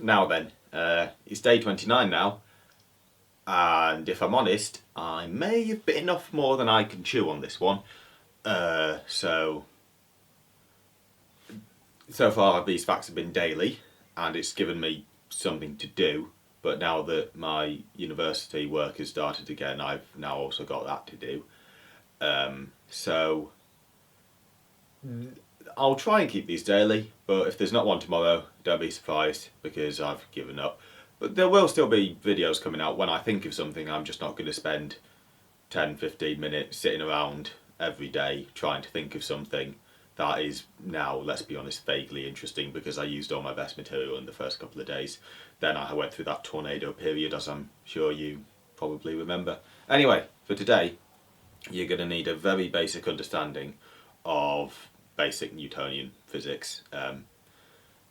Now then, it's day 29 now, and if I'm honest, I may have bitten off more than I can chew on this one. So far these facts have been daily, and it's given me something to do. But now that my university work has started again, I've now also got that to do. So I'll try and keep these daily, but if there's not one tomorrow, don't be surprised because I've given up. But there will still be videos coming out when I think of something. I'm just not going to spend 10-15 minutes sitting around every day trying to think of something that is now, let's be honest, vaguely interesting because I used all my best material in the first couple of days. Then I went through that tornado period, as I'm sure you probably remember. Anyway, for today, you're going to need a very basic understanding of basic Newtonian physics.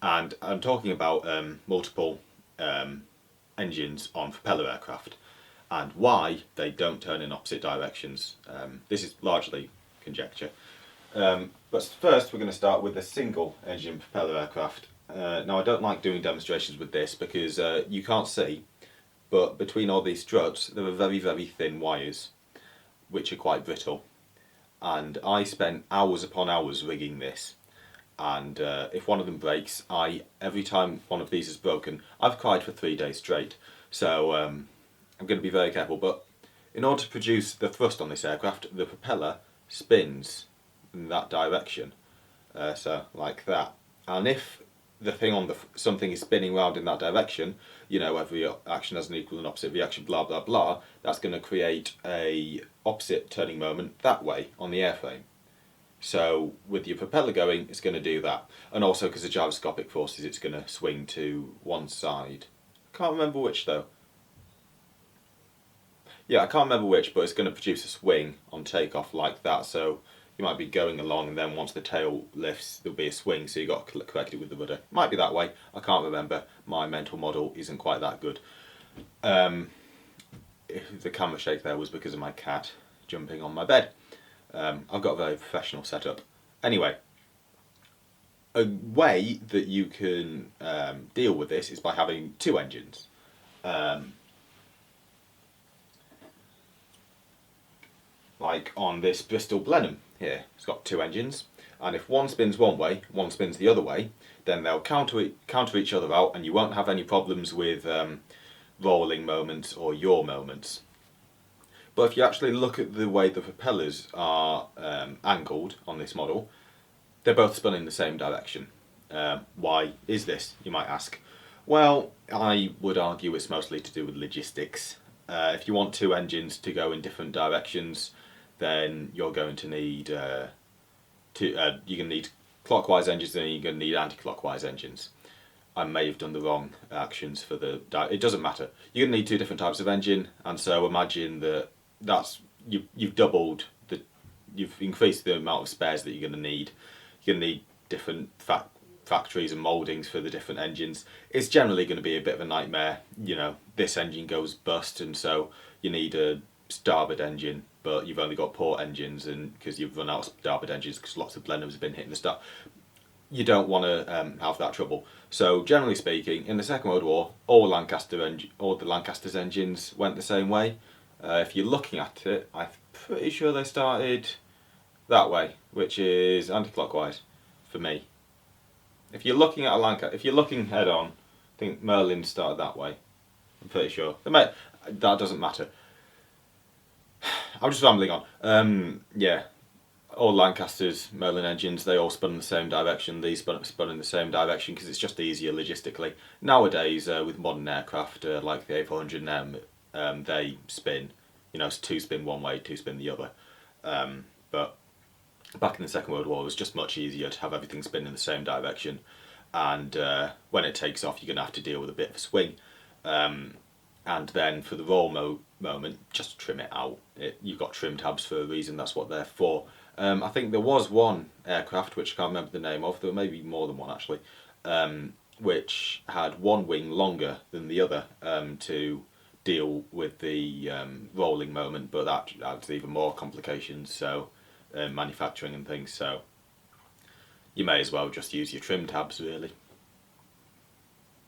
And I'm talking about multiple engines on propeller aircraft and why they don't turn in opposite directions. This is largely conjecture. But first we're going to start with a single engine propeller aircraft. Now I don't like doing demonstrations with this because you can't see, but between all these struts there are very, very thin wires which are quite brittle. And I spent hours upon hours rigging this. And if one of them breaks, every time one of these is broken, I've cried for 3 days straight. So I'm going to be very careful. But in order to produce the thrust on this aircraft, the propeller spins in that direction. So like that. And if the thing on something is spinning round in that direction, you know, every action has an equal and opposite reaction, blah blah blah, that's going to create a opposite turning moment that way on the airframe. So with your propeller going, it's going to do that. And also because of gyroscopic forces, it's going to swing to one side. I can't remember which though. Yeah, I can't remember which, but it's going to produce a swing on takeoff like that. So you might be going along and then once the tail lifts, there'll be a swing, so you've got to correct it with the rudder. Might be that way, I can't remember. My mental model isn't quite that good. If the camera shake there was because of my cat jumping on my bed. I've got a very professional setup. Anyway, a way that you can deal with this is by having two engines. Like on this Bristol Blenheim here, it's got two engines, and if one spins one way, one spins the other way, then they'll counter each other out, and you won't have any problems with rolling moments or yaw moments. But if you actually look at the way the propellers are angled on this model, they're both spun in the same direction. Why is this, you might ask? Well, I would argue it's mostly to do with logistics. If you want two engines to go in different directions, then you're going to need clockwise engines and you're going to need anti-clockwise engines. I may have done the wrong actions for it doesn't matter. You're going to need two different types of engine, and so imagine you've increased the amount of spares that you're going to need. You're going to need different factories and mouldings for the different engines. It's generally going to be a bit of a nightmare. You know, this engine goes bust, and so you need a starboard engine, but you've only got port engines, and because you've run out of starboard engines because lots of Blenheims have been hitting the start, you don't want to have that trouble. So generally speaking, in the Second World War, all the Lancaster's engines went the same way. If you're looking at it, I'm pretty sure they started that way, which is anti-clockwise for me. If you're looking at if you're looking head on, I think Merlin started that way. I'm pretty sure. That doesn't matter. I'm just rambling on. Yeah, all Lancasters, Merlin engines, they all spun in the same direction. These spun in the same direction because it's just easier logistically. Nowadays, with modern aircraft like the A400M, they spin. You know, it's two spin one way, two spin the other. But back in the Second World War, it was just much easier to have everything spin in the same direction. And when it takes off, you're going to have to deal with a bit of a swing. And then for the roll moment, just trim it out. You've got trim tabs for a reason, that's what they're for. I think there was one aircraft, which I can't remember the name of, there may be more than one actually, which had one wing longer than the other to deal with the rolling moment, but that adds even more complications, so manufacturing and things, so you may as well just use your trim tabs really.